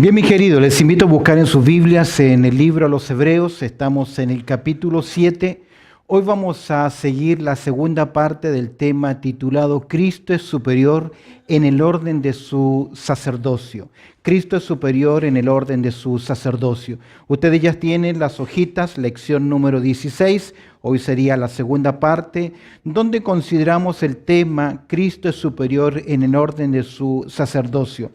Bien, mis queridos, les invito a buscar en sus Biblias en el libro a los Hebreos. Estamos en el capítulo 7. Hoy vamos a seguir la segunda parte del tema titulado Cristo es superior en el orden de su sacerdocio. Cristo es superior en el orden de su sacerdocio. Ustedes ya tienen las hojitas, lección número 16. Hoy sería la segunda parte, donde consideramos el tema Cristo es superior en el orden de su sacerdocio.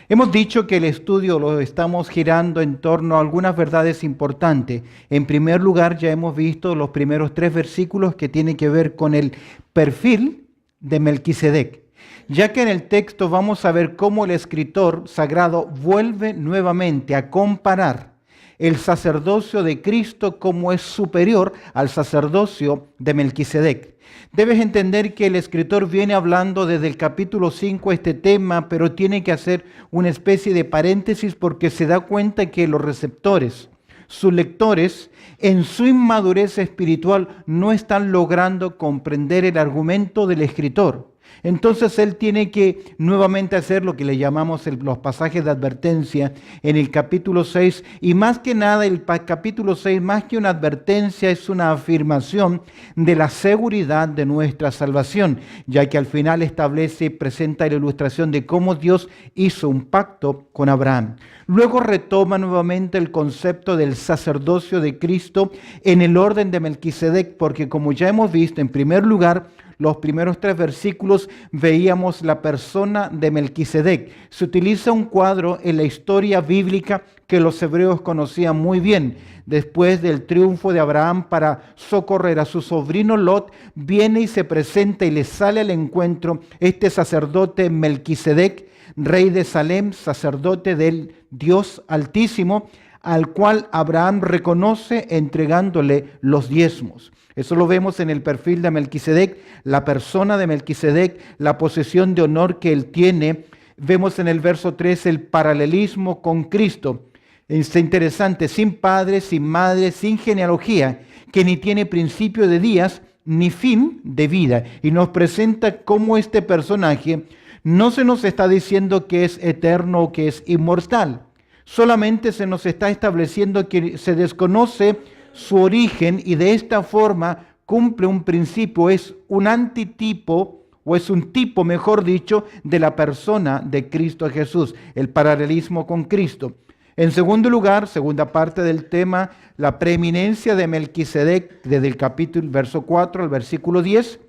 Hemos dicho que el estudio lo estamos girando en torno a algunas verdades importantes. En primer lugar, ya hemos visto los primeros 3 versículos que tienen que ver con el perfil de Melquisedec. Ya que en el texto vamos a ver cómo el escritor sagrado vuelve nuevamente a comparar el sacerdocio de Cristo como es superior al sacerdocio de Melquisedec. Debes entender que el escritor viene hablando desde el capítulo 5 este tema, pero tiene que hacer una especie de paréntesis porque se da cuenta que los receptores, sus lectores, en su inmadurez espiritual no están logrando comprender el argumento del escritor. Entonces él tiene que nuevamente hacer lo que le llamamos los pasajes de advertencia en el capítulo 6. Y más que nada el capítulo 6, más que una advertencia, es una afirmación de la seguridad de nuestra salvación, ya que al final establece y presenta la ilustración de cómo Dios hizo un pacto con Abraham. Luego retoma nuevamente el concepto del sacerdocio de Cristo en el orden de Melquisedec, porque como ya hemos visto, en primer lugar, los primeros 3 versículos veíamos la persona de Melquisedec. Se utiliza un cuadro en la historia bíblica que los hebreos conocían muy bien. Después del triunfo de Abraham para socorrer a su sobrino Lot, viene y se presenta y le sale al encuentro este sacerdote Melquisedec, rey de Salem, sacerdote del Dios Altísimo, al cual Abraham reconoce entregándole los diezmos. Eso lo vemos en el perfil de Melquisedec, la persona de Melquisedec, la posesión de honor que él tiene. Vemos en el verso 3 el paralelismo con Cristo. Es interesante, sin padre, sin madre, sin genealogía, que ni tiene principio de días ni fin de vida. Y nos presenta cómo este personaje no se nos está diciendo que es eterno o que es inmortal. Solamente se nos está estableciendo que se desconoce su origen y de esta forma cumple un principio, es un antitipo o es un tipo, mejor dicho, de la persona de Cristo Jesús, el paralelismo con Cristo. En segundo lugar, segunda parte del tema, la preeminencia de Melquisedec desde el capítulo verso 4 al versículo 10.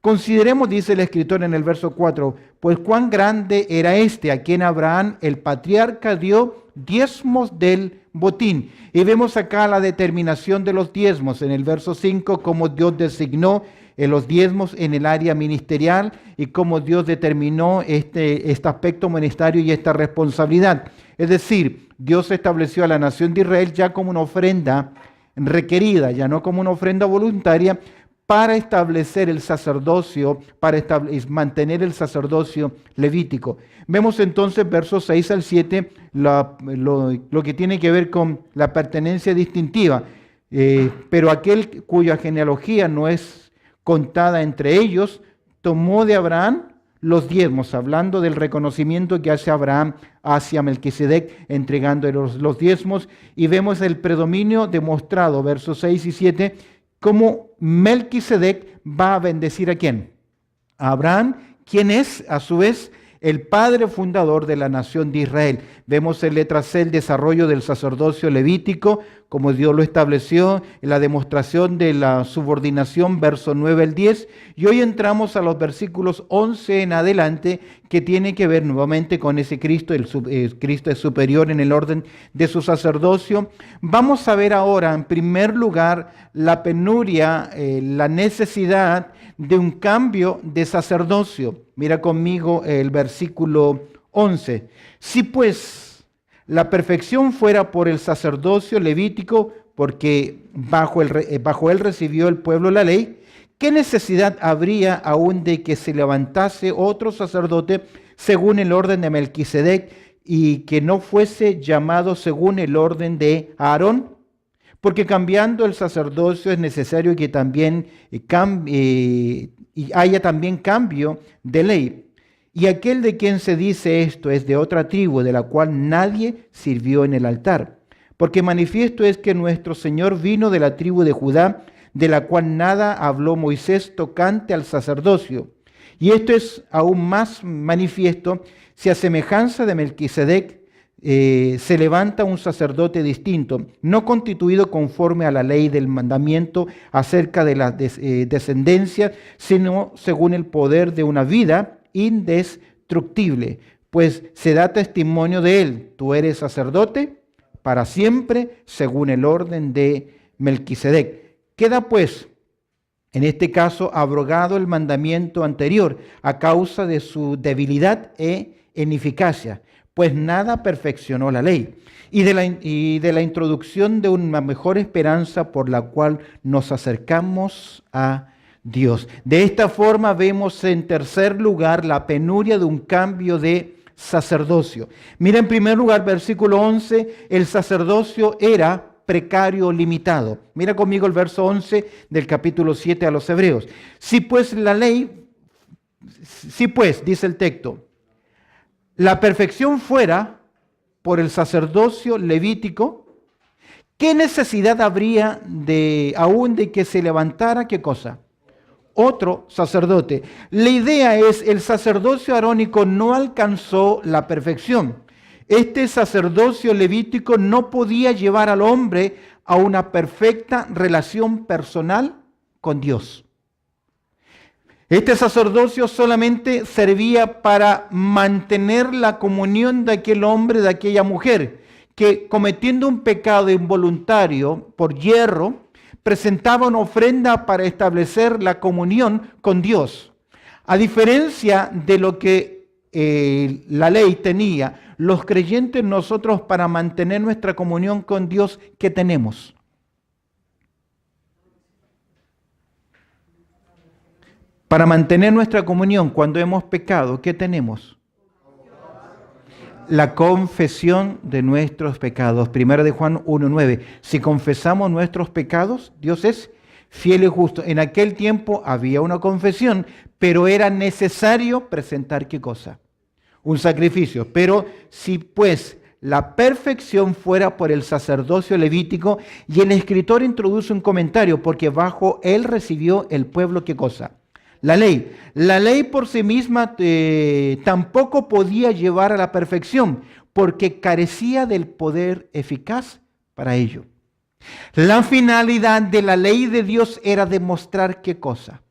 Consideremos, dice el escritor en el verso 4, pues cuán grande era este a quien Abraham, el patriarca, dio diezmos del botín. Y vemos acá la determinación de los diezmos en el verso 5, cómo Dios designó los diezmos en el área ministerial y cómo Dios determinó este aspecto ministerial y esta responsabilidad. Es decir, Dios estableció a la nación de Israel ya como una ofrenda requerida, ya no como una ofrenda voluntaria, para establecer el sacerdocio, para mantener el sacerdocio levítico. Vemos entonces versos 6 al 7 lo que tiene que ver con la pertenencia distintiva, pero aquel cuya genealogía no es contada entre ellos, tomó de Abraham los diezmos, hablando del reconocimiento que hace Abraham hacia Melquisedec, entregándole los diezmos, y vemos el predominio demostrado, versos 6 y 7, cómo Melquisedec va a bendecir ¿a quién? A Abraham, quien es a su vez el padre fundador de la nación de Israel. Vemos en letra C el desarrollo del sacerdocio levítico, como Dios lo estableció, en la demostración de la subordinación, verso 9 al 10. Y hoy entramos a los versículos 11 en adelante, que tiene que ver nuevamente con ese Cristo. Cristo es superior en el orden de su sacerdocio. Vamos a ver ahora, en primer lugar, la penuria, la necesidad de un cambio de sacerdocio. Mira conmigo el versículo 11. Si pues la perfección fuera por el sacerdocio levítico, porque bajo él recibió el pueblo la ley, ¿qué necesidad habría aún de que se levantase otro sacerdote según el orden de Melquisedec y que no fuese llamado según el orden de Aarón? Porque cambiando el sacerdocio es necesario que también haya también cambio de ley. Y aquel de quien se dice esto es de otra tribu, de la cual nadie sirvió en el altar. Porque manifiesto es que nuestro Señor vino de la tribu de Judá, de la cual nada habló Moisés tocante al sacerdocio. Y esto es aún más manifiesto si a semejanza de Melquisedec se levanta un sacerdote distinto, no constituido conforme a la ley del mandamiento acerca de la descendencia, sino según el poder de una vida indestructible, pues se da testimonio de él: tú eres sacerdote para siempre, según el orden de Melquisedec. Queda pues, en este caso, abrogado el mandamiento anterior a causa de su debilidad e ineficacia, pues nada perfeccionó la ley, y de la introducción de una mejor esperanza por la cual nos acercamos a Dios. De esta forma vemos en tercer lugar la penuria de un cambio de sacerdocio. Mira, en primer lugar, versículo 11, el sacerdocio era precario, limitado. Mira conmigo el verso 11 del capítulo 7 a los Hebreos. Si pues, dice el texto, la perfección fuera por el sacerdocio levítico, ¿qué necesidad habría aún de que se levantara qué cosa? Otro sacerdote. La idea es, el sacerdocio arónico no alcanzó la perfección. Este sacerdocio levítico no podía llevar al hombre a una perfecta relación personal con Dios. Este sacerdocio solamente servía para mantener la comunión de aquel hombre, de aquella mujer, que cometiendo un pecado involuntario por yerro, presentaba una ofrenda para establecer la comunión con Dios. A diferencia de lo que la ley tenía, los creyentes nosotros, para mantener nuestra comunión con Dios, ¿qué tenemos? Para mantener nuestra comunión cuando hemos pecado, ¿qué tenemos? La confesión de nuestros pecados. 1 de Juan 1:9. Si confesamos nuestros pecados, Dios es fiel y justo. En aquel tiempo había una confesión, pero era necesario presentar ¿qué cosa? Un sacrificio. Pero si pues la perfección fuera por el sacerdocio levítico, y el escritor introduce un comentario, porque bajo él recibió el pueblo ¿qué cosa? La ley. La ley por sí misma tampoco podía llevar a la perfección, porque carecía del poder eficaz para ello. La finalidad de la ley de Dios era demostrar ¿qué cosa?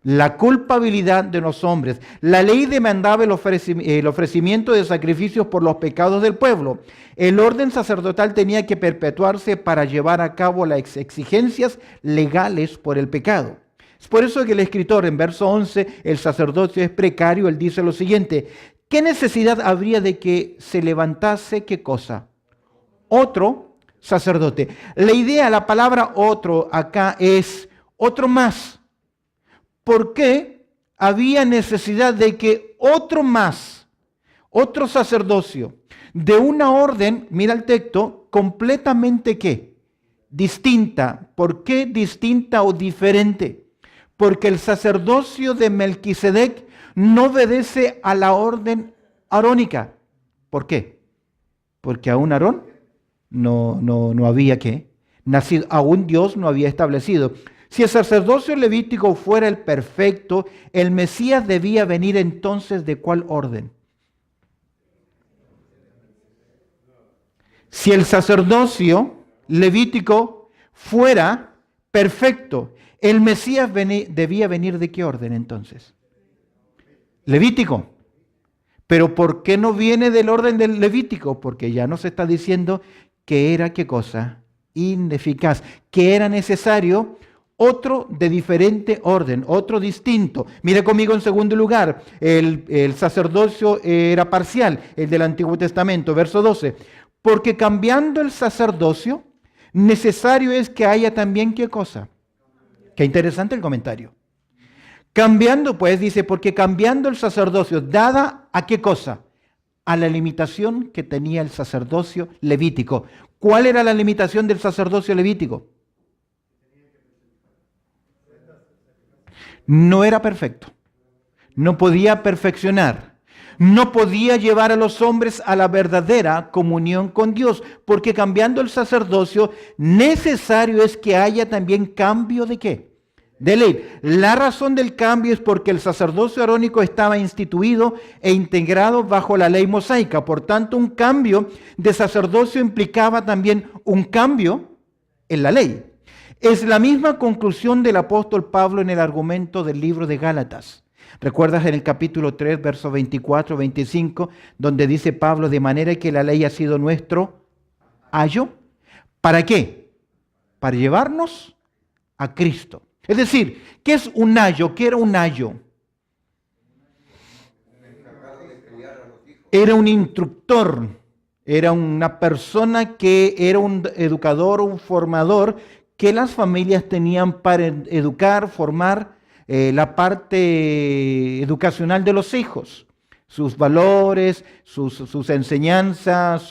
La culpabilidad de los hombres. La ley demandaba el ofrecimiento de sacrificios por los pecados del pueblo. El orden sacerdotal tenía que perpetuarse para llevar a cabo las exigencias legales por el pecado. Es por eso que el escritor en verso 11, el sacerdocio es precario, él dice lo siguiente: ¿qué necesidad habría de que se levantase qué cosa? Otro sacerdote. La idea, la palabra otro acá es otro más. ¿Por qué había necesidad de que otro más, otro sacerdocio, de una orden, mira el texto, completamente ¿qué? Distinta? ¿Por qué distinta o diferente? Porque el sacerdocio de Melquisedec no obedece a la orden arónica. ¿Por qué? Porque aún Aarón no había ¿qué? Nacido, aún Dios no había establecido. Si el sacerdocio levítico fuera el perfecto, el Mesías debía venir entonces ¿de cuál orden? Si el sacerdocio levítico fuera perfecto, el Mesías debía venir ¿de qué orden entonces? Levítico. Pero ¿por qué no viene del orden del Levítico? Porque ya nos está diciendo que era ¿qué cosa? Ineficaz, que era necesario otro de diferente orden, otro distinto. Mire conmigo en segundo lugar, el sacerdocio era parcial, el del Antiguo Testamento, verso 12. Porque cambiando el sacerdocio, necesario es que haya también ¿qué cosa? Qué interesante el comentario. Cambiando, pues, dice, porque cambiando el sacerdocio, dada ¿a qué cosa? A la limitación que tenía el sacerdocio levítico. ¿Cuál era la limitación del sacerdocio levítico? No era perfecto. no podía perfeccionar, no podía llevar a los hombres a la verdadera comunión con Dios, porque cambiando el sacerdocio, necesario es que haya también cambio de ¿qué? De ley. La razón del cambio es porque el sacerdocio arónico estaba instituido e integrado bajo la ley mosaica. Por tanto, un cambio de sacerdocio implicaba también un cambio en la ley. Es la misma conclusión del apóstol Pablo en el argumento del libro de Gálatas. ¿Recuerdas en el capítulo 3, versos 24, 25, donde dice Pablo, de manera que la ley ha sido nuestro ayo? ¿Para qué? Para llevarnos a Cristo. Es decir, ¿qué es un ayo? ¿Qué era un ayo? Era un instructor, era una persona que era un educador, un formador que las familias tenían para educar, formar la parte educacional de los hijos, sus valores, sus enseñanzas,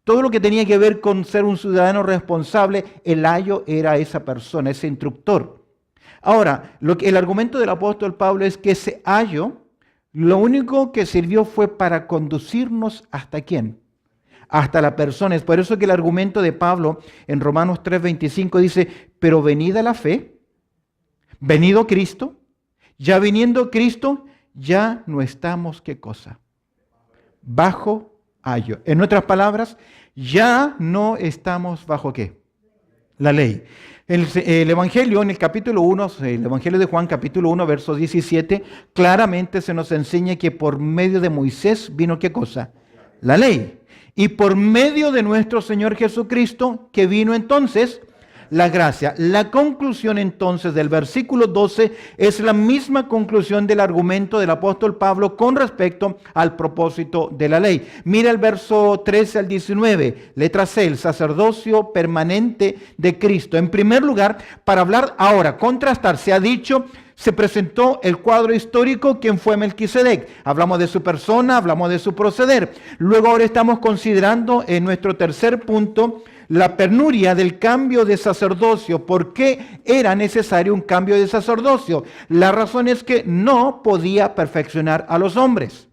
todo lo que tenía que ver con ser un ciudadano responsable. El ayo era esa persona, ese instructor. Ahora, el argumento del apóstol Pablo es que ese ayo, lo único que sirvió fue para conducirnos ¿hasta quién? Hasta la persona. Es por eso que el argumento de Pablo en Romanos 3:25 dice, pero venida la fe, venido Cristo, ya viniendo Cristo, ya no estamos, ¿qué cosa? Bajo ayo. En otras palabras, ya no estamos bajo ¿qué? La ley. El Evangelio en el capítulo 1, el Evangelio de Juan capítulo 1, verso 17, claramente se nos enseña que por medio de Moisés vino ¿qué cosa? La ley. Y por medio de nuestro Señor Jesucristo, que vino entonces la gracia. La conclusión entonces del versículo 12 es la misma conclusión del argumento del apóstol Pablo con respecto al propósito de la ley. Mira el verso 13 al 19, letra C, el sacerdocio permanente de Cristo. En primer lugar, para hablar ahora, contrastar, se ha dicho, se presentó el cuadro histórico, ¿quién fue Melquisedec? Hablamos de su persona, hablamos de su proceder. Luego ahora estamos considerando en nuestro tercer punto la penuria del cambio de sacerdocio. ¿Por qué era necesario un cambio de sacerdocio? La razón es que no podía perfeccionar a los hombres.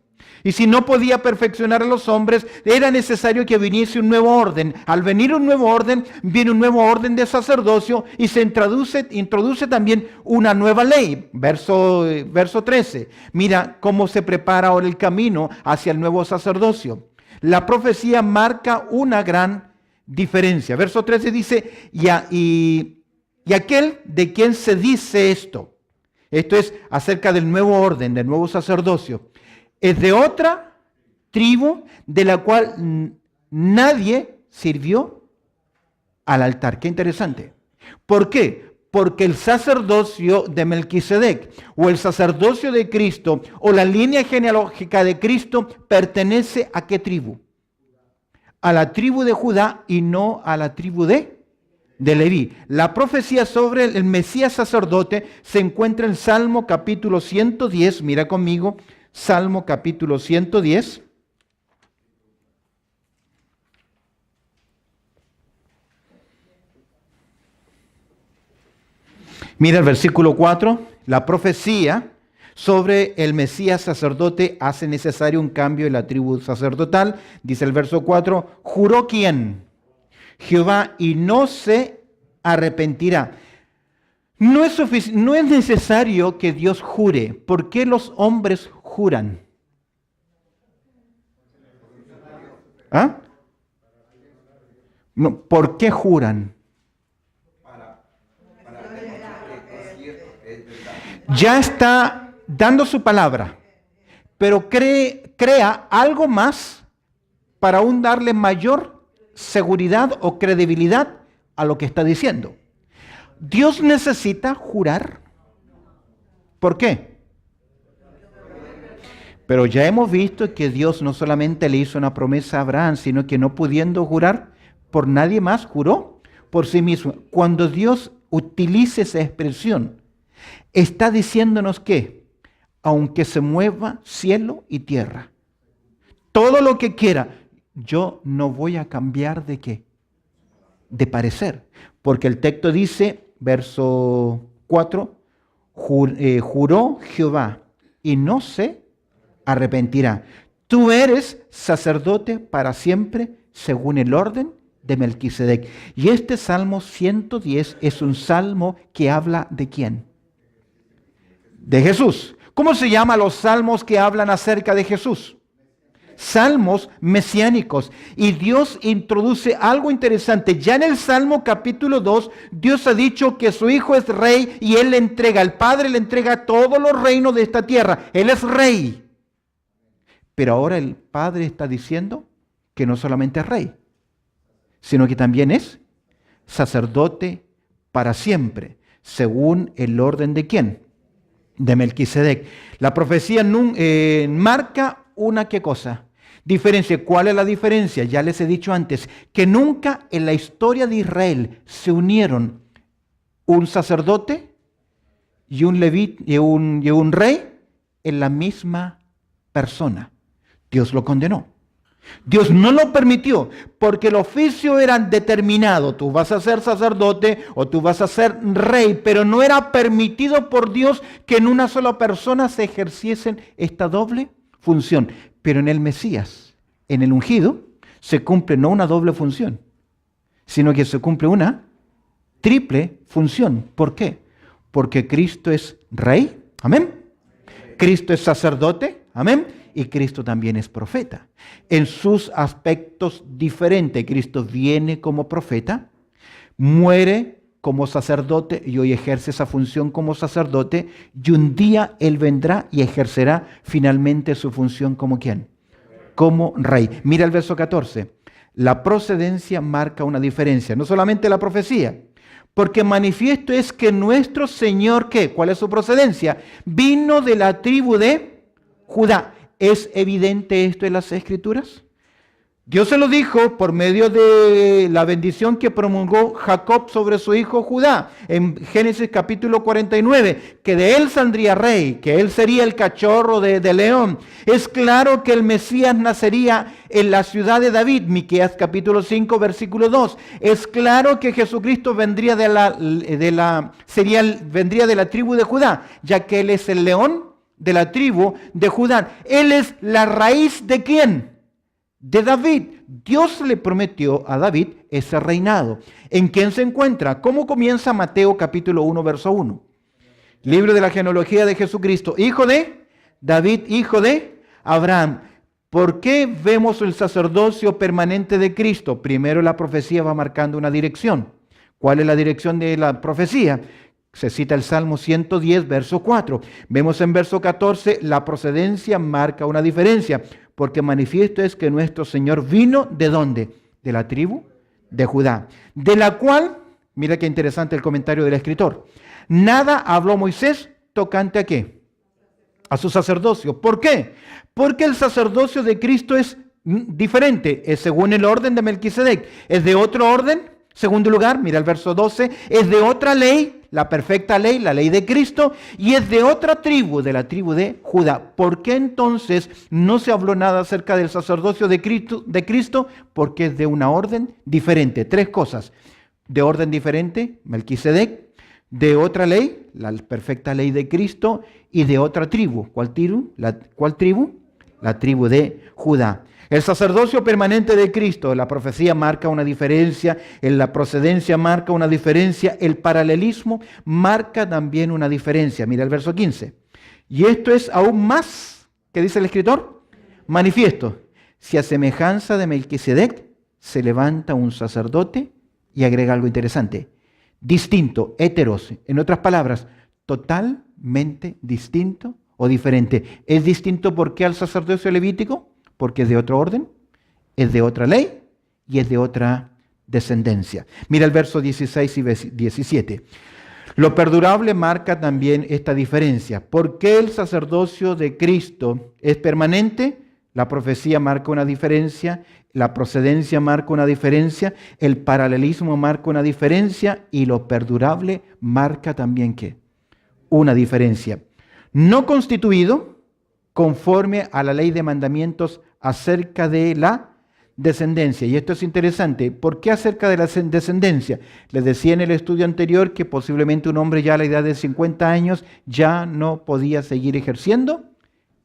Y si no podía perfeccionar a los hombres, era necesario que viniese un nuevo orden. Al venir un nuevo orden, viene un nuevo orden de sacerdocio y se introduce también una nueva ley. Verso 13. Mira cómo se prepara ahora el camino hacia el nuevo sacerdocio. La profecía marca una gran diferencia. Verso 13 dice, y aquel de quien se dice esto es acerca del nuevo orden, del nuevo sacerdocio, es de otra tribu de la cual nadie sirvió al altar. Qué interesante. ¿Por qué? Porque el sacerdocio de Melquisedec o el sacerdocio de Cristo o la línea genealógica de Cristo pertenece ¿a qué tribu? A la tribu de Judá y no a la tribu de Leví. La profecía sobre el Mesías sacerdote se encuentra en Salmo capítulo 110. Mira conmigo, Salmo capítulo 110. Mira el versículo 4. La profecía sobre el Mesías sacerdote hace necesario un cambio en la tribu sacerdotal. Dice el verso 4, ¿juró quién? Jehová, y no se arrepentirá. No es necesario que Dios jure. ¿Por qué los hombres juran? ¿Ah? No, ¿por qué juran? Ya está dando su palabra, pero crea algo más para aún darle mayor seguridad o credibilidad a lo que está diciendo. Dios necesita jurar. ¿Por qué? Pero ya hemos visto que Dios no solamente le hizo una promesa a Abraham, sino que no pudiendo jurar por nadie más, juró por sí mismo. Cuando Dios utiliza esa expresión, está diciéndonos que, aunque se mueva cielo y tierra, todo lo que quiera, yo no voy a cambiar de qué, de parecer. Porque el texto dice, verso 4, juró Jehová y no se arrepentirá. Tú eres sacerdote para siempre según el orden de Melquisedec. Y este Salmo 110 es un salmo que habla ¿de quién? De Jesús. ¿Cómo se llaman los salmos que hablan acerca de Jesús? Salmos mesiánicos. Y Dios introduce algo interesante. Ya en el Salmo capítulo 2, Dios ha dicho que su Hijo es rey y Él le entrega, el Padre le entrega todos los reinos de esta tierra. Él es rey. Pero ahora el Padre está diciendo que no solamente es rey, sino que también es sacerdote para siempre, según el orden de ¿quién? De Melquisedec. La profecía marca una ¿qué cosa? Diferencia. ¿Cuál es la diferencia? Ya les he dicho antes, que nunca en la historia de Israel se unieron un sacerdote y un levita y un rey en la misma persona. Dios lo condenó. Dios no lo permitió porque el oficio era determinado. Tú vas a ser sacerdote o tú vas a ser rey, pero no era permitido por Dios que en una sola persona se ejerciesen esta doble función. Pero en el Mesías, en el ungido, se cumple no una doble función, sino que se cumple una triple función. ¿Por qué? Porque Cristo es rey, amén. Cristo es sacerdote, amén. Y Cristo también es profeta. En sus aspectos diferentes, Cristo viene como profeta, muere como sacerdote y hoy ejerce esa función como sacerdote, y un día Él vendrá y ejercerá finalmente su función como ¿quién? Como rey. Mira el verso 14. La procedencia marca una diferencia, no solamente la profecía, porque manifiesto es que nuestro Señor, ¿qué? ¿Cuál es su procedencia? Vino de la tribu de Judá. ¿Es evidente esto en las Escrituras? Dios se lo dijo por medio de la bendición que promulgó Jacob sobre su hijo Judá, en Génesis capítulo 49, que de él saldría rey, que él sería el cachorro de león. Es claro que el Mesías nacería en la ciudad de David, Miqueas capítulo 5, versículo 2. Es claro que Jesucristo vendría vendría de la tribu de Judá, ya que él es el león de la tribu de Judá. Él es la raíz ¿de quién? De David. Dios le prometió a David ese reinado. ¿En quién se encuentra? ¿Cómo comienza Mateo capítulo 1, verso 1? Libro de la genealogía de Jesucristo, hijo de David, hijo de Abraham. ¿Por qué vemos el sacerdocio permanente de Cristo? Primero la profecía va marcando una dirección. ¿Cuál es la dirección de la profecía? Se cita el Salmo 110, verso 4. Vemos en verso 14, la procedencia marca una diferencia, porque manifiesto es que nuestro Señor vino, ¿de dónde? De la tribu de Judá, de la cual, mira qué interesante el comentario del escritor, nada habló Moisés tocante a ¿qué? A su sacerdocio. ¿Por qué? Porque el sacerdocio de Cristo es diferente, es según el orden de Melquisedec, es de otro orden. Segundo lugar, mira el verso 12, es de otra ley, la perfecta ley, la ley de Cristo, y es de otra tribu, de la tribu de Judá. ¿Por qué entonces no se habló nada acerca del sacerdocio de Cristo? Porque es de una orden diferente. Tres cosas. De orden diferente, Melquisedec, de otra ley, la perfecta ley de Cristo, y de otra tribu. ¿Cuál tribu? La tribu de Judá. El sacerdocio permanente de Cristo, la profecía marca una diferencia, en la procedencia marca una diferencia, el paralelismo marca también una diferencia. Mira el verso 15. Y esto es aún más, ¿qué dice el escritor? Manifiesto. Si a semejanza de Melquisedec se levanta un sacerdote, y agrega algo interesante, distinto, heteros, en otras palabras, totalmente distinto o diferente. ¿Es distinto por qué al sacerdocio levítico? Porque es de otro orden, es de otra ley y es de otra descendencia. Mira el verso 16 y 17. Lo perdurable marca también esta diferencia. ¿Por qué el sacerdocio de Cristo es permanente? La profecía marca una diferencia, la procedencia marca una diferencia, el paralelismo marca una diferencia y lo perdurable marca también ¿qué? Una diferencia. No constituido conforme a la ley de mandamientos acerca de la descendencia. Y esto es interesante. ¿Por qué acerca de la descendencia? Les decía en el estudio anterior que posiblemente un hombre ya a la edad de 50 años ya no podía seguir ejerciendo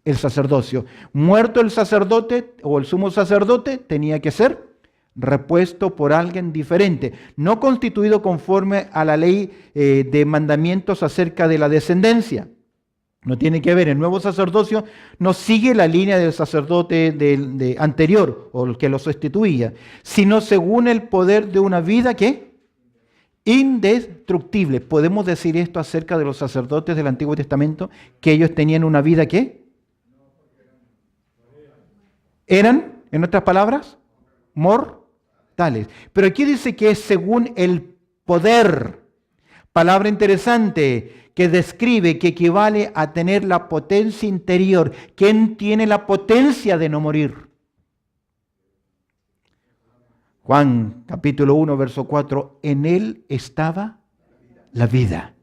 el sacerdocio. Muerto el sacerdote o el sumo sacerdote, tenía que ser repuesto por alguien diferente, no constituido conforme a la ley de mandamientos acerca de la descendencia. No tiene que ver, el nuevo sacerdocio no sigue la línea del sacerdote anterior o el que lo sustituía, sino según el poder de una vida que indestructible. ¿Podemos decir esto acerca de los sacerdotes del Antiguo Testamento? Que ellos tenían una vida que eran, en otras palabras, mortales. Pero aquí dice que es según el poder. Palabra interesante que describe, que equivale a tener la potencia interior. ¿Quién tiene la potencia de no morir? Juan capítulo 1, verso 4, en él estaba la vida.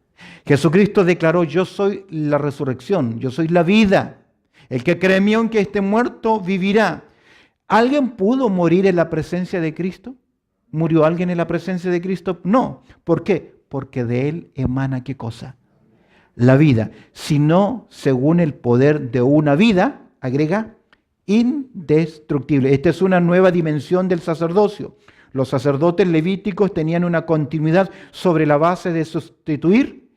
Jesucristo declaró, yo soy la resurrección, yo soy la vida. El que cree en mí, aunque esté muerto, vivirá. ¿Alguien pudo morir en la presencia de Cristo? ¿Murió alguien en la presencia de Cristo? No. ¿Por qué? Porque de él emana ¿qué cosa? La vida. Sino según el poder de una vida, agrega, indestructible. Esta es una nueva dimensión del sacerdocio. Los sacerdotes levíticos tenían una continuidad sobre la base de sustituir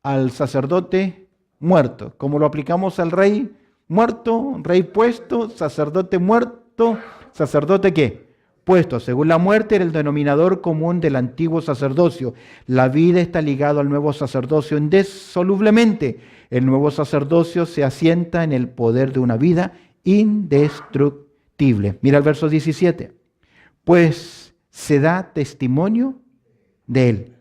al sacerdote muerto. Como lo aplicamos al rey muerto, rey puesto, sacerdote muerto, sacerdote ¿qué? Puesto. Según la muerte era el denominador común del antiguo sacerdocio. La vida está ligada al nuevo sacerdocio indisolublemente. El nuevo sacerdocio se asienta en el poder de una vida indestructible. Mira el verso 17. Pues se da testimonio de él.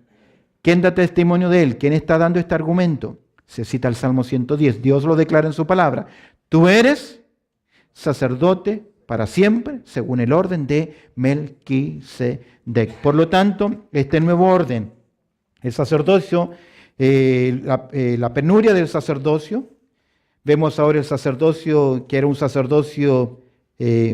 ¿Quién da testimonio de él? ¿Quién está dando este argumento? Se cita el Salmo 110. Dios lo declara en su palabra. Tú eres sacerdote para siempre, según el orden de Melquisedec. Por lo tanto, este nuevo orden, el sacerdocio, la penuria del sacerdocio. Vemos ahora el sacerdocio que era un sacerdocio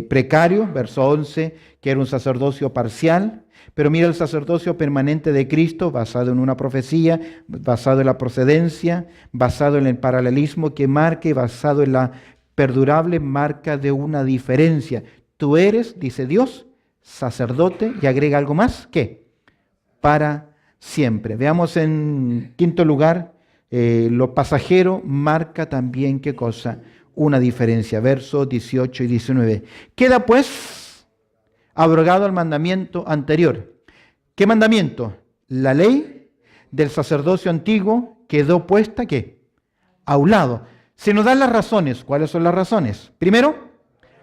precario, verso 11, que era un sacerdocio parcial. Pero mira el sacerdocio permanente de Cristo, basado en una profecía, basado en la procedencia, basado en el paralelismo que marca y basado en la perdurable marca de una diferencia. Tú eres, dice Dios, sacerdote, y agrega algo más, ¿qué? Para siempre. Veamos en quinto lugar, lo pasajero marca también, ¿qué cosa? Una diferencia. Versos 18 y 19. Queda pues abrogado el mandamiento anterior. ¿Qué mandamiento? La ley del sacerdocio antiguo quedó puesta, ¿qué? A un lado. Se nos dan las razones. ¿Cuáles son las razones? Primero,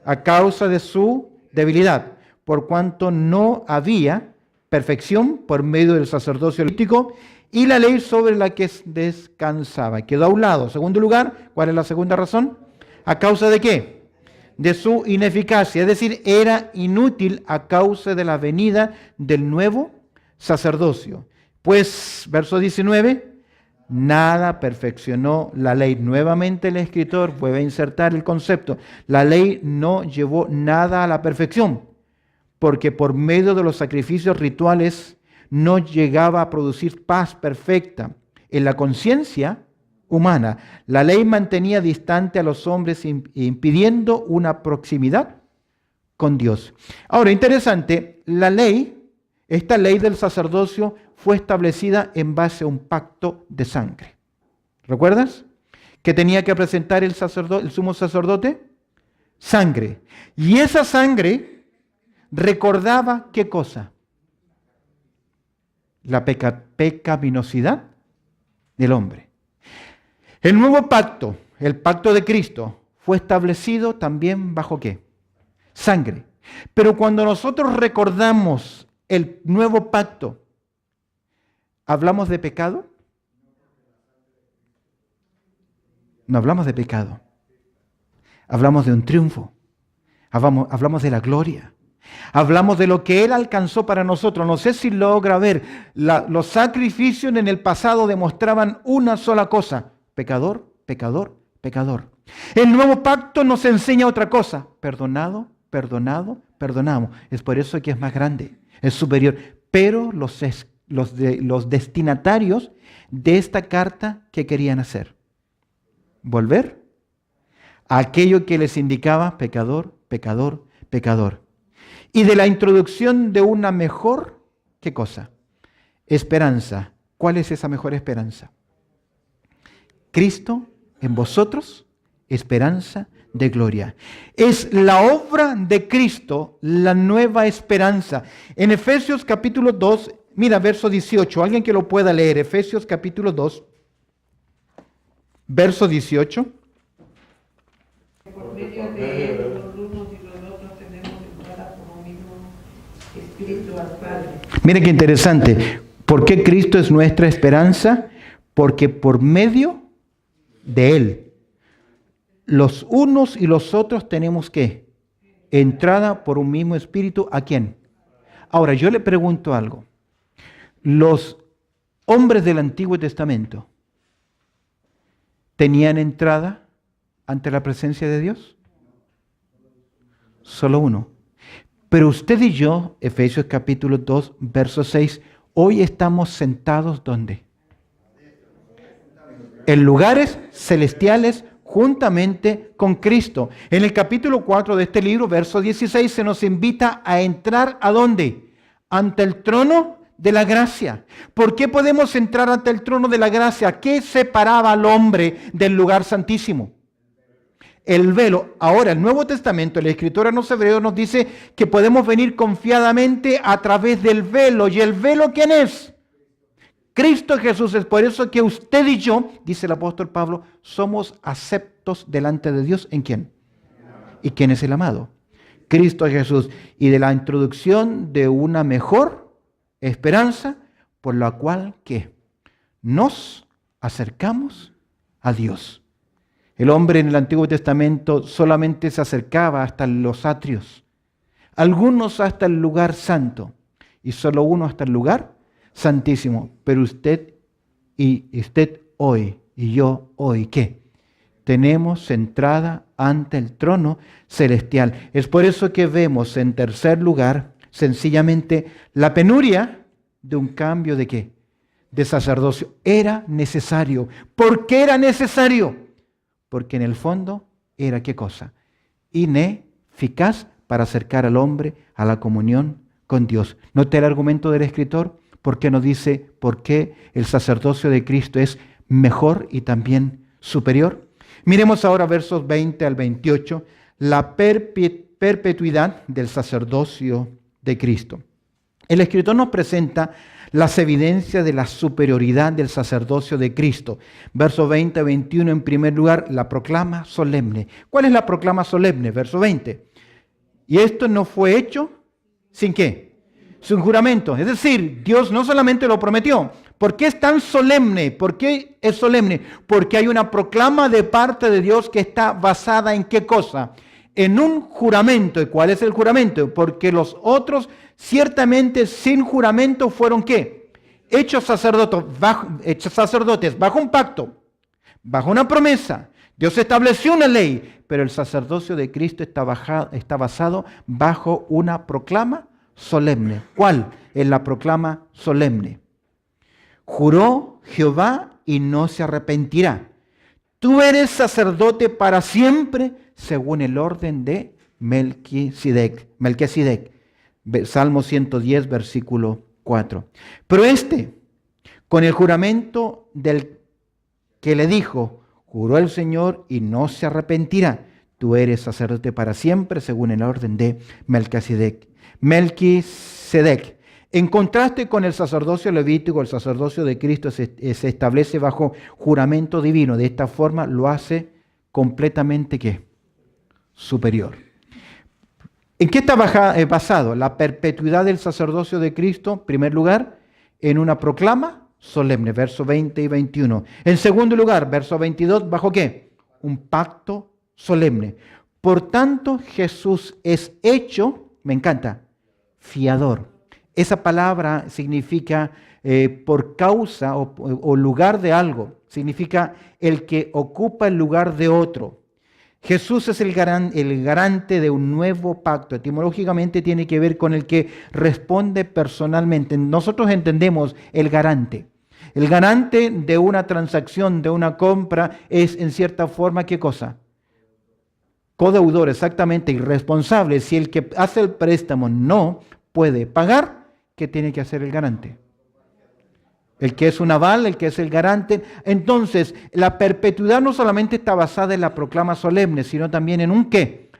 a causa de su debilidad, por cuanto no había perfección por medio del sacerdocio levítico y la ley sobre la que descansaba. Quedó a un lado. Segundo lugar, ¿cuál es la segunda razón? ¿A causa de qué? De su ineficacia, es decir, era inútil a causa de la venida del nuevo sacerdocio. Pues, verso 19, nada perfeccionó la ley. Nuevamente el escritor vuelve a insertar el concepto. La ley no llevó nada a la perfección, porque por medio de los sacrificios rituales no llegaba a producir paz perfecta en la conciencia humana. La ley mantenía distante a los hombres, impidiendo una proximidad con Dios. Ahora, interesante, la ley, esta ley del sacerdocio fue establecida en base a un pacto de sangre. ¿Recuerdas? ¿Qué tenía que presentar el sumo sacerdote? Sangre. Y esa sangre recordaba ¿qué cosa? La pecaminosidad del hombre. El nuevo pacto, el pacto de Cristo, fue establecido también bajo ¿qué? Sangre. Pero cuando nosotros recordamos el nuevo pacto, ¿hablamos de pecado? No hablamos de pecado. Hablamos de un triunfo. Hablamos de la gloria. Hablamos de lo que Él alcanzó para nosotros. No sé si logra ver. Los sacrificios en el pasado demostraban una sola cosa. Pecador, pecador, pecador. El nuevo pacto nos enseña otra cosa. Perdonado, perdonado, perdonamos. Es por eso que es más grande, es superior. Pero los destinatarios de esta carta, ¿qué querían hacer? Volver aquello que les indicaba pecador, pecador, pecador. Y de la introducción de una mejor, ¿qué cosa? Esperanza. ¿Cuál es esa mejor esperanza? Cristo en vosotros, esperanza de gloria. Es la obra de Cristo, la nueva esperanza. En Efesios capítulo 2, mira, verso 18, alguien que lo pueda leer, Efesios capítulo 2, verso 18. Por medio de él, los unos y los otros tenemos entrada por un mismo Espíritu al Padre. Mire qué interesante. ¿Por qué Cristo es nuestra esperanza? Porque por medio de Él, los unos y los otros tenemos ¿qué? Entrada por un mismo Espíritu. ¿A quién? Ahora, yo le pregunto algo. Los hombres del Antiguo Testamento tenían entrada ante la presencia de Dios. Solo uno. Pero usted y yo, Efesios capítulo 2, verso 6, hoy estamos sentados ¿dónde? En lugares celestiales juntamente con Cristo. En el capítulo 4 de este libro, verso 16, se nos invita a entrar ¿a dónde? Ante el trono de la gracia. ¿Por qué podemos entrar ante el trono de la gracia? ¿Qué separaba al hombre del lugar santísimo? El velo. Ahora, el Nuevo Testamento, el escritor a los Hebreos nos dice que podemos venir confiadamente a través del velo. ¿Y el velo quién es? Cristo Jesús. Es por eso que usted y yo, dice el apóstol Pablo, somos aceptos delante de Dios. ¿En quién? ¿Y quién es el amado? Cristo Jesús. Y de la introducción de una mejor esperanza, por la cual ¿qué? Nos acercamos a Dios. El hombre en el Antiguo Testamento solamente se acercaba hasta los atrios, algunos hasta el lugar santo y solo uno hasta el lugar santísimo. Pero usted hoy y yo hoy, ¿qué? Tenemos entrada ante el trono celestial. Es por eso que vemos en tercer lugar sencillamente la penuria de un cambio de ¿qué? De sacerdocio. Era necesario. ¿Por qué era necesario? Porque en el fondo era ¿qué cosa? Ineficaz para acercar al hombre a la comunión con Dios. Note el argumento del escritor, porque nos dice por qué el sacerdocio de Cristo es mejor y también superior. Miremos ahora versos 20 al 28, la perpetuidad del sacerdocio de Cristo. El escritor nos presenta las evidencias de la superioridad del sacerdocio de Cristo. Verso 20 a 21, en primer lugar, la proclama solemne. ¿Cuál es la proclama solemne? Verso 20. Y esto no fue hecho sin ¿qué? Sin juramento. Es decir, Dios no solamente lo prometió. ¿Por qué es tan solemne? ¿Por qué es solemne? Porque hay una proclama de parte de Dios que está basada en ¿qué cosa? En un juramento. ¿Y cuál es el juramento? Porque los otros ciertamente sin juramento fueron ¿qué? Hechos sacerdotes bajo un pacto, bajo una promesa. Dios estableció una ley, pero el sacerdocio de Cristo está basado bajo una proclama solemne. ¿Cuál es la proclama solemne? Juró Jehová y no se arrepentirá. Tú eres sacerdote para siempre según el orden de Melquisedec. Salmo 110, versículo 4. Pero con el juramento del que le dijo, juró el Señor y no se arrepentirá. Tú eres sacerdote para siempre según el orden de Melquisedec. En contraste con el sacerdocio levítico, el sacerdocio de Cristo se establece bajo juramento divino. De esta forma lo hace completamente ¿qué? Superior. ¿En qué está basado? La perpetuidad del sacerdocio de Cristo, en primer lugar, en una proclama solemne, versos 20 y 21. En segundo lugar, verso 22, ¿bajo qué? Un pacto solemne. Por tanto, Jesús es hecho, me encanta, fiador. Esa palabra significa por causa o lugar de algo. Significa el que ocupa el lugar de otro. Jesús es el garante de un nuevo pacto. Etimológicamente tiene que ver con el que responde personalmente. Nosotros entendemos el garante. El garante de una transacción, de una compra, es en cierta forma, ¿qué cosa? codeudor, exactamente, irresponsable. Si el que hace el préstamo no puede pagar, ¿qué tiene que hacer el garante? El que es un aval, el que es el garante. Entonces, la perpetuidad no solamente está basada en la proclama solemne, sino también en un ¿qué?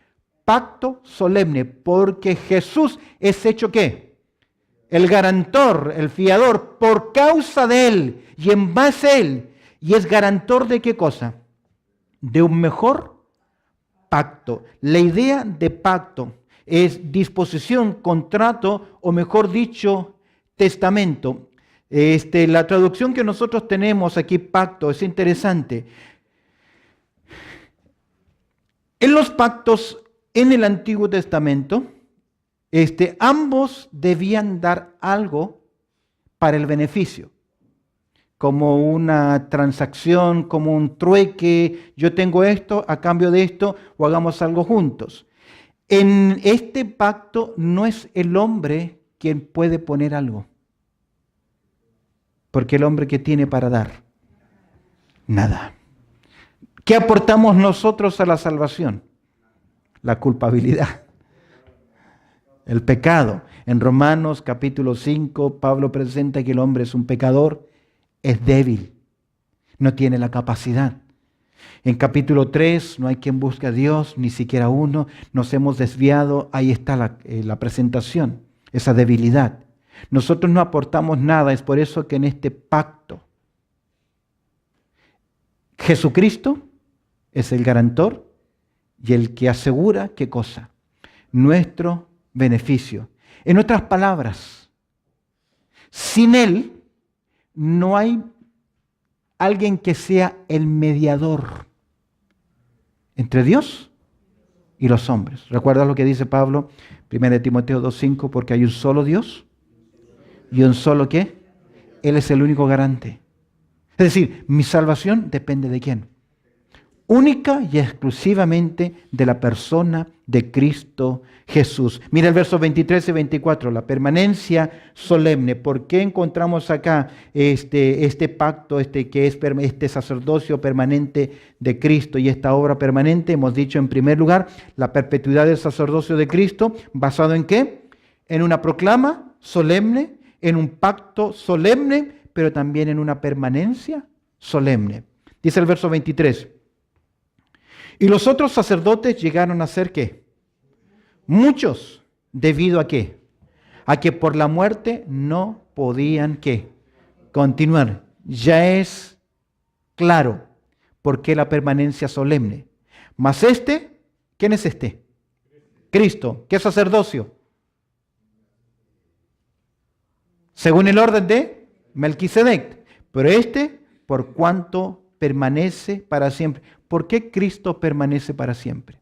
Pacto solemne, porque Jesús es hecho ¿qué? El garantor, el fiador, por causa de Él y en base a Él. ¿Y es garantor de qué cosa? De un mejor pacto. La idea de pacto es disposición, contrato, o mejor dicho, testamento. La traducción que nosotros tenemos aquí, pacto, es interesante. En los pactos en el Antiguo Testamento, ambos debían dar algo para el beneficio, como una transacción, como un trueque, yo tengo esto a cambio de esto, o hagamos algo juntos. En este pacto no es el hombre quien puede poner algo. Porque el hombre que tiene para dar, nada. ¿Qué aportamos nosotros a la salvación? La culpabilidad, el pecado. En Romanos capítulo 5, Pablo presenta que el hombre es un pecador, es débil, no tiene la capacidad. En capítulo 3, no hay quien busque a Dios, ni siquiera uno, nos hemos desviado, ahí está la presentación, esa debilidad. Nosotros no aportamos nada, es por eso que en este pacto Jesucristo es el garantor y el que asegura, ¿qué cosa? Nuestro beneficio. En otras palabras, sin Él no hay alguien que sea el mediador entre Dios y los hombres. ¿Recuerdas lo que dice Pablo, 1 Timoteo 2:5? Porque hay un solo Dios. ¿Y un solo qué? Él es el único garante. Es decir, mi salvación depende de quién. Única y exclusivamente de la persona de Cristo Jesús. Mira el verso 23 y 24, la permanencia solemne. ¿Por qué encontramos acá este pacto, que es este sacerdocio permanente de Cristo y esta obra permanente? Hemos dicho en primer lugar, la perpetuidad del sacerdocio de Cristo, ¿basado en qué? En una proclama solemne, en un pacto solemne, pero también en una permanencia solemne. Dice el verso 23. Y los otros sacerdotes llegaron a ser ¿qué? Muchos, ¿debido a qué? A que por la muerte no podían ¿qué? Continuar. Ya es claro por qué la permanencia solemne. Mas ¿quién es este? Cristo. ¿Qué sacerdocio? Según el orden de Melquisedec. Pero por cuanto permanece para siempre. ¿Por qué Cristo permanece para siempre?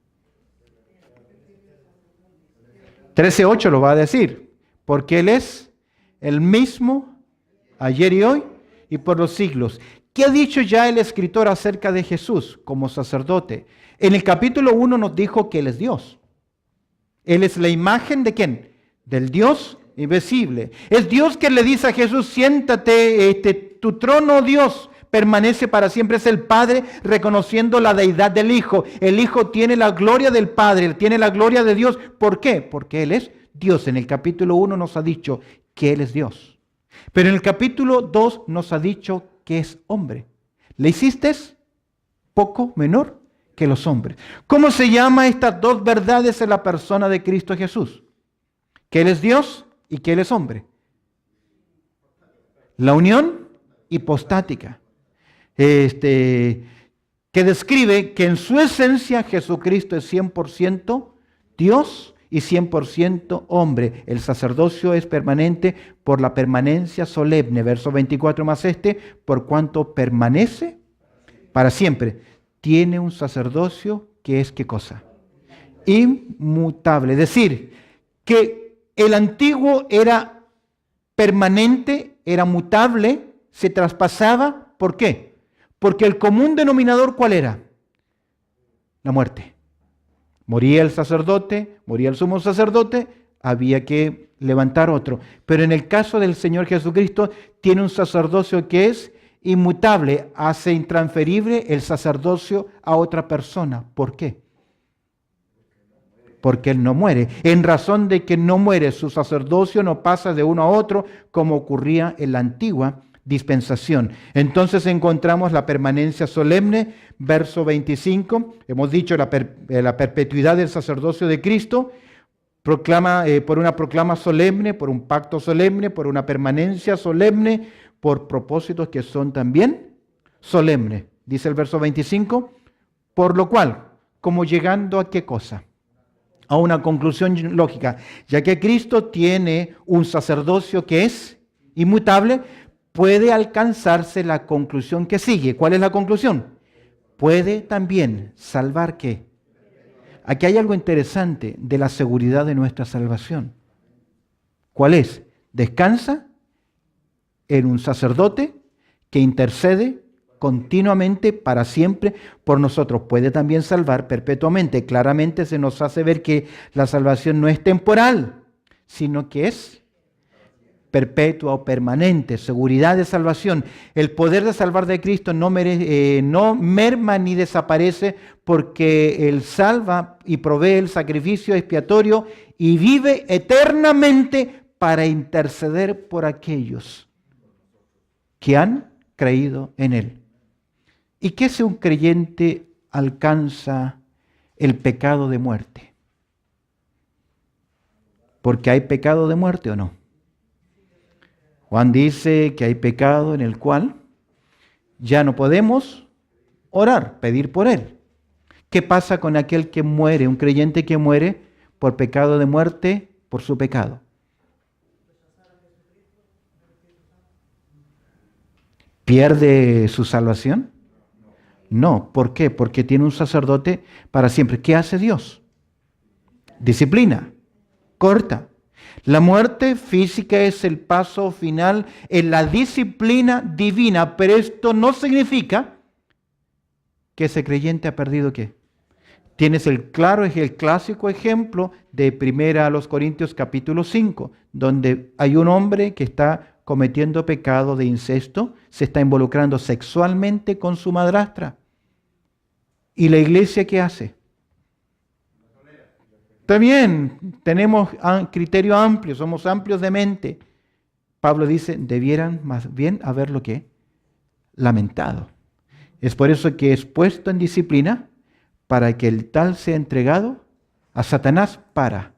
13:8 lo va a decir. Porque Él es el mismo ayer y hoy y por los siglos. ¿Qué ha dicho ya el escritor acerca de Jesús como sacerdote? En el capítulo 1 nos dijo que Él es Dios. Él es la imagen ¿de quién? Del Dios invisible. Es Dios que le dice a Jesús, siéntate, tu trono, Dios, permanece para siempre. Es el Padre reconociendo la deidad del Hijo. El Hijo tiene la gloria del Padre, Él tiene la gloria de Dios. ¿Por qué? Porque Él es Dios. En el capítulo 1 nos ha dicho que Él es Dios. Pero en el capítulo 2 nos ha dicho que es hombre. ¿Le hiciste poco menor que los hombres? ¿Cómo se llama estas dos verdades en la persona de Cristo Jesús? Que Él es Dios y que Él es hombre. La unión hipostática. Que describe que en su esencia Jesucristo es 100% Dios y 100% hombre. El sacerdocio es permanente por la permanencia solemne. Verso 24 más por cuanto permanece para siempre. Tiene un sacerdocio que es ¿qué cosa? Inmutable. Es decir, que el antiguo era permanente, era mutable, se traspasaba. ¿Por qué? Porque el común denominador, ¿cuál era? La muerte. Moría el sacerdote, moría el sumo sacerdote, había que levantar otro. Pero en el caso del Señor Jesucristo, tiene un sacerdocio que es inmutable, hace intransferible el sacerdocio a otra persona. ¿Por qué? porque Él no muere. En razón de que no muere, su sacerdocio no pasa de uno a otro como ocurría en la antigua dispensación. Entonces encontramos la permanencia solemne, verso 25. Hemos dicho la perpetuidad del sacerdocio de Cristo, proclama por una proclama solemne, por un pacto solemne, por una permanencia solemne, por propósitos que son también solemnes. Dice el verso 25, por lo cual, como llegando a qué cosa? A una conclusión lógica, ya que Cristo tiene un sacerdocio que es inmutable, puede alcanzarse la conclusión que sigue. ¿Cuál es la conclusión? Puede también salvar ¿qué? Aquí hay algo interesante de la seguridad de nuestra salvación. ¿Cuál es? Descansa en un sacerdote que intercede continuamente para siempre por nosotros. Puede también salvar perpetuamente. Claramente se nos hace ver que la salvación no es temporal, sino que es perpetua o permanente, seguridad de salvación. El poder de salvar de Cristo no merma ni desaparece, porque Él salva y provee el sacrificio expiatorio y vive eternamente para interceder por aquellos que han creído en Él. ¿Y qué si un creyente alcanza el pecado de muerte? ¿Porque hay pecado de muerte o no? Juan dice que hay pecado en el cual ya no podemos orar, pedir por él. ¿Qué pasa con aquel que muere, un creyente que muere por pecado de muerte, por su pecado? ¿Pierde su salvación? No. ¿Por qué? Porque tiene un sacerdote para siempre. ¿Qué hace Dios? Disciplina, corta. La muerte física es el paso final en la disciplina divina, pero esto no significa que ese creyente ha perdido ¿qué? Tienes el clásico ejemplo de 1 Corintios capítulo 5, donde hay un hombre que está cometiendo pecado de incesto, se está involucrando sexualmente con su madrastra. ¿Y la iglesia qué hace? Está bien, tenemos criterio amplio, somos amplios de mente. Pablo dice, debieran más bien haberlo ¿qué? Lamentado. Es por eso que es puesto en disciplina para que el tal sea entregado a Satanás para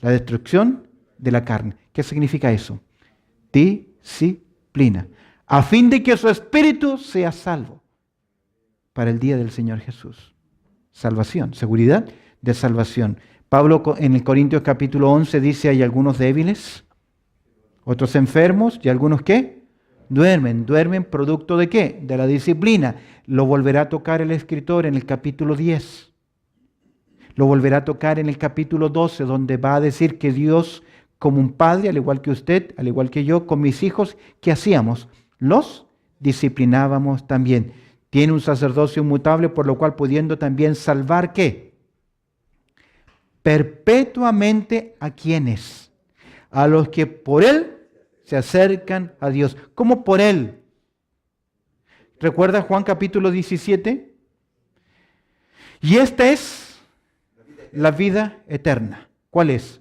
la destrucción de la carne. ¿Qué significa eso? Disciplina. A fin de que su espíritu sea salvo para el día del Señor Jesús. Salvación, seguridad de salvación. Pablo en el Corintios capítulo 11 dice, hay algunos débiles, otros enfermos y algunos ¿qué? Duermen producto de ¿qué? De la disciplina. Lo volverá a tocar el escritor en el capítulo 10. Lo volverá a tocar en el capítulo 12, donde va a decir que Dios, como un padre, al igual que usted, al igual que yo, con mis hijos, ¿qué hacíamos? Los disciplinábamos también. Tiene un sacerdocio inmutable, por lo cual pudiendo también salvar ¿qué? Perpetuamente a quienes, a los que por Él se acercan a Dios. ¿Cómo por Él? ¿Recuerda Juan capítulo 17? Y esta es la vida eterna. ¿Cuál es?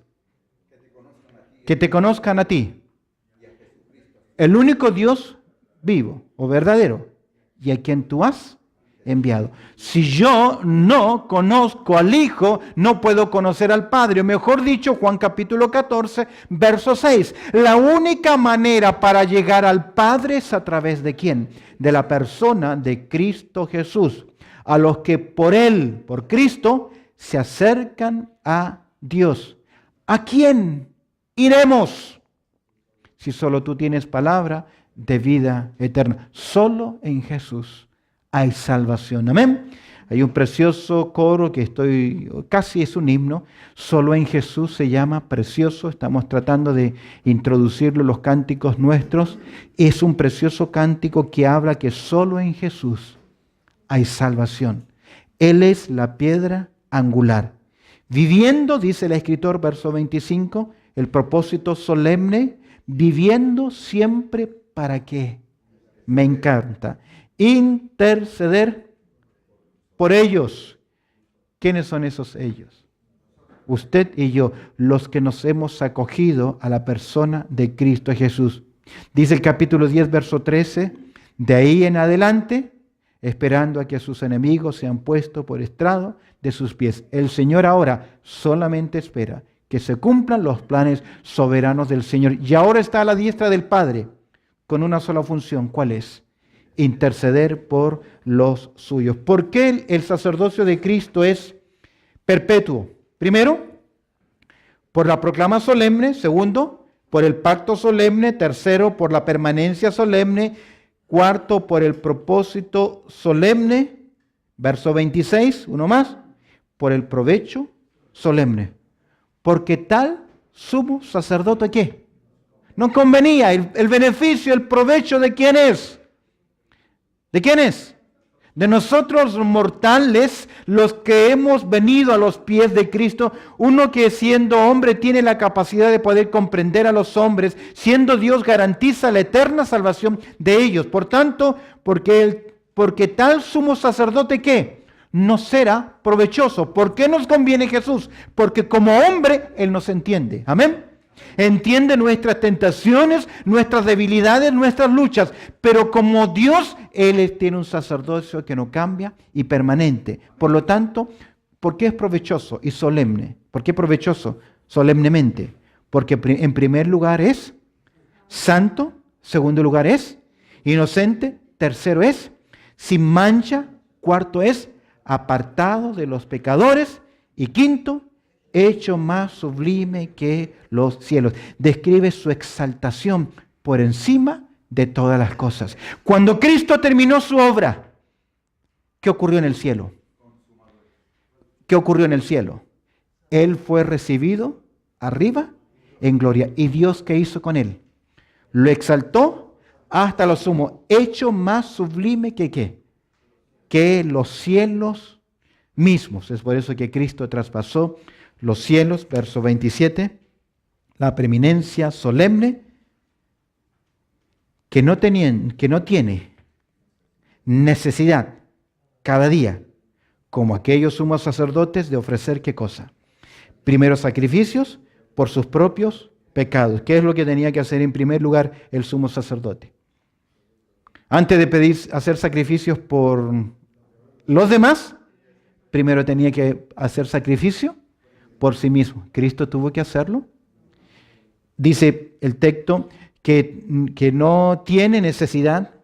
Que te conozcan a ti, el único Dios vivo o verdadero, y a quien tú has enviado. Si yo no conozco al Hijo, no puedo conocer al Padre. O mejor dicho, Juan capítulo 14, verso 6. La única manera para llegar al Padre es a través de ¿quién? De la persona de Cristo Jesús. A los que por Él, por Cristo, se acercan a Dios. ¿A quién iremos? Si solo tú tienes palabra de vida eterna. Solo en Jesús hay salvación. Amén. Hay un precioso coro que casi es un himno. Solo en Jesús se llama precioso. Estamos tratando de introducirlo en los cánticos nuestros. Es un precioso cántico que habla que solo en Jesús hay salvación. Él es la piedra angular. Viviendo, dice el escritor, verso 25, el propósito solemne, viviendo siempre para qué. Me encanta. Interceder por ellos. ¿Quiénes son esos ellos? Usted y yo, los que nos hemos acogido a la persona de Cristo Jesús. Dice el capítulo 10, verso 13, de ahí en adelante, esperando a que sus enemigos sean puestos por estrado de sus pies. El Señor ahora solamente espera que se cumplan los planes soberanos del Señor. Y ahora está a la diestra del Padre con una sola función. ¿Cuál es? Interceder por los suyos. ¿Por qué el sacerdocio de Cristo es perpetuo? Primero, por la proclama solemne. Segundo, por el pacto solemne. Tercero, por la permanencia solemne. Cuarto, por el propósito solemne. Verso 26, uno más. Por el provecho solemne. Porque tal sumo sacerdote, ¿qué? No convenía. El beneficio, el provecho, ¿de quién es? ¿De quién es? De nosotros mortales, los que hemos venido a los pies de Cristo. Uno que siendo hombre tiene la capacidad de poder comprender a los hombres, siendo Dios garantiza la eterna salvación de ellos. Por tanto, porque tal sumo sacerdote, ¿qué? No será provechoso. ¿Por qué nos conviene Jesús? Porque como hombre Él nos entiende. Amén. Entiende nuestras tentaciones, nuestras debilidades, nuestras luchas. Pero como Dios, Él tiene un sacerdocio que no cambia y permanente. Por lo tanto, ¿por qué es provechoso y solemne? ¿Por qué provechoso? Solemnemente. Porque en primer lugar es santo, segundo lugar es inocente, tercero es sin mancha, cuarto es apartado de los pecadores y quinto, hecho más sublime que los cielos. Describe su exaltación por encima de todas las cosas. Cuando Cristo terminó su obra, ¿qué ocurrió en el cielo? ¿Qué ocurrió en el cielo? Él fue recibido arriba en gloria. ¿Y Dios qué hizo con él? Lo exaltó hasta lo sumo, hecho más sublime que ¿qué? Que los cielos mismos. Es por eso que Cristo traspasó los cielos, verso 27, la preeminencia solemne que no tiene necesidad cada día, como aquellos sumos sacerdotes, de ofrecer ¿qué cosa? Primero sacrificios por sus propios pecados. ¿Qué es lo que tenía que hacer en primer lugar el sumo sacerdote? Antes de hacer sacrificios por los demás, primero tenía que hacer sacrificio por sí mismo. Cristo tuvo que hacerlo. Dice el texto que no tiene necesidad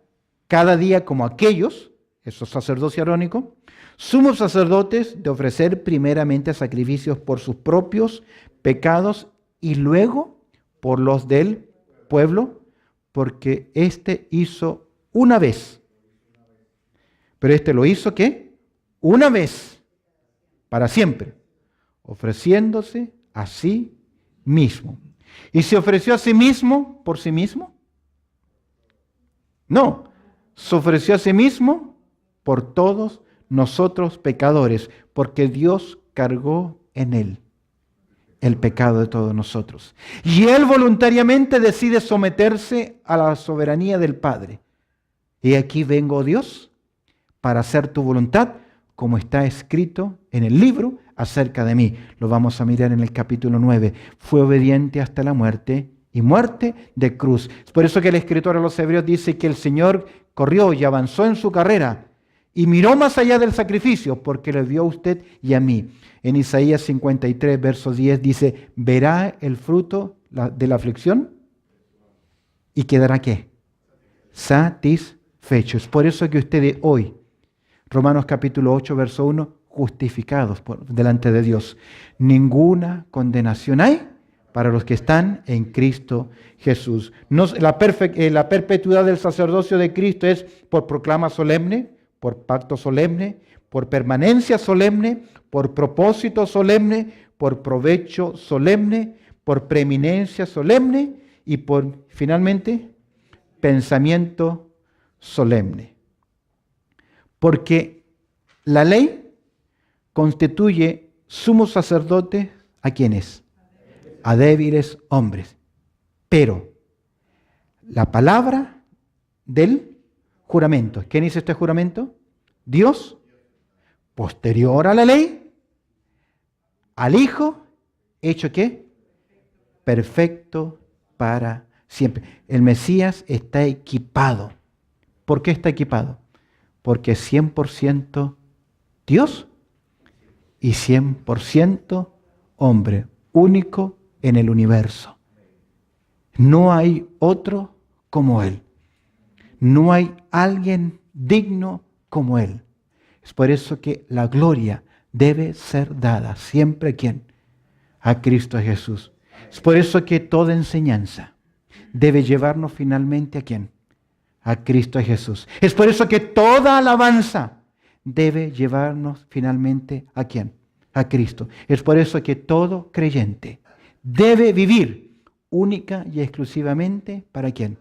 cada día como aquellos, esos sacerdocio arónico, sumos sacerdotes, de ofrecer primeramente sacrificios por sus propios pecados y luego por los del pueblo, porque éste hizo una vez. Pero éste lo hizo ¿qué? Una vez, para siempre, ofreciéndose a sí mismo. ¿Y se ofreció a sí mismo por sí mismo? No, se ofreció a sí mismo por todos nosotros pecadores, porque Dios cargó en él el pecado de todos nosotros. Y él voluntariamente decide someterse a la soberanía del Padre. Y aquí vengo, Dios, para hacer tu voluntad, como está escrito en el libro acerca de mí. Lo vamos a mirar en el capítulo 9. Fue obediente hasta la muerte y muerte de cruz. Es por eso que el escritor a los Hebreos dice que el Señor corrió y avanzó en su carrera y miró más allá del sacrificio, porque le vio a usted y a mí. En Isaías 53, verso 10 dice, verá el fruto de la aflicción y quedará ¿qué? Satisfecho. Es por eso que ustedes hoy, Romanos capítulo 8, verso 1, justificados delante de Dios. Ninguna condenación hay para los que están en Cristo Jesús. La perpetuidad del sacerdocio de Cristo es por proclama solemne, por pacto solemne, por permanencia solemne, por propósito solemne, por provecho solemne, por preeminencia solemne y por, finalmente, pensamiento solemne. Porque la ley constituye sumo sacerdote ¿a quiénes? A débiles hombres. Pero la palabra del juramento. ¿Quién hizo este juramento? Dios, posterior a la ley, al Hijo ¿Hecho qué? Perfecto para siempre. El Mesías está equipado. ¿Por qué está equipado? Porque es 100% Dios y 100% hombre, único en el universo. No hay otro como Él. No hay alguien digno como Él. Es por eso que la gloria debe ser dada siempre ¿a quién? A Cristo Jesús. Es por eso que toda enseñanza debe llevarnos finalmente ¿a quién? A Cristo Jesús. Es por eso que toda alabanza debe llevarnos finalmente ¿a quién? A Cristo. Es por eso que todo creyente debe vivir única y exclusivamente ¿para quién?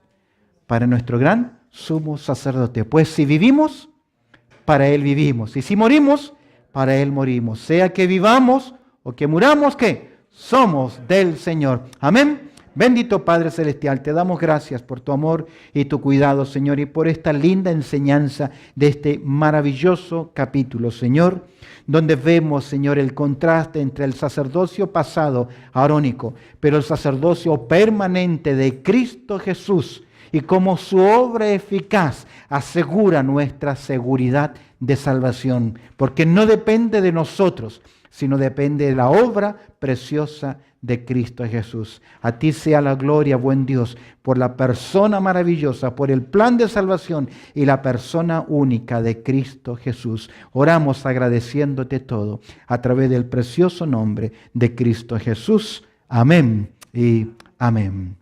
Para nuestro gran sumo sacerdote. Pues si vivimos, para Él vivimos. Y si morimos, para Él morimos. Sea que vivamos o que muramos, ¿qué? Somos del Señor. Amén. Bendito Padre Celestial, te damos gracias por tu amor y tu cuidado, Señor, y por esta linda enseñanza de este maravilloso capítulo, Señor, donde vemos, Señor, el contraste entre el sacerdocio pasado arónico, pero el sacerdocio permanente de Cristo Jesús, y cómo su obra eficaz asegura nuestra seguridad de salvación, porque no depende de nosotros, sino depende de la obra preciosa de Cristo Jesús. A ti sea la gloria, buen Dios, por la persona maravillosa, por el plan de salvación y la persona única de Cristo Jesús. Oramos agradeciéndote todo a través del precioso nombre de Cristo Jesús. Amén y amén.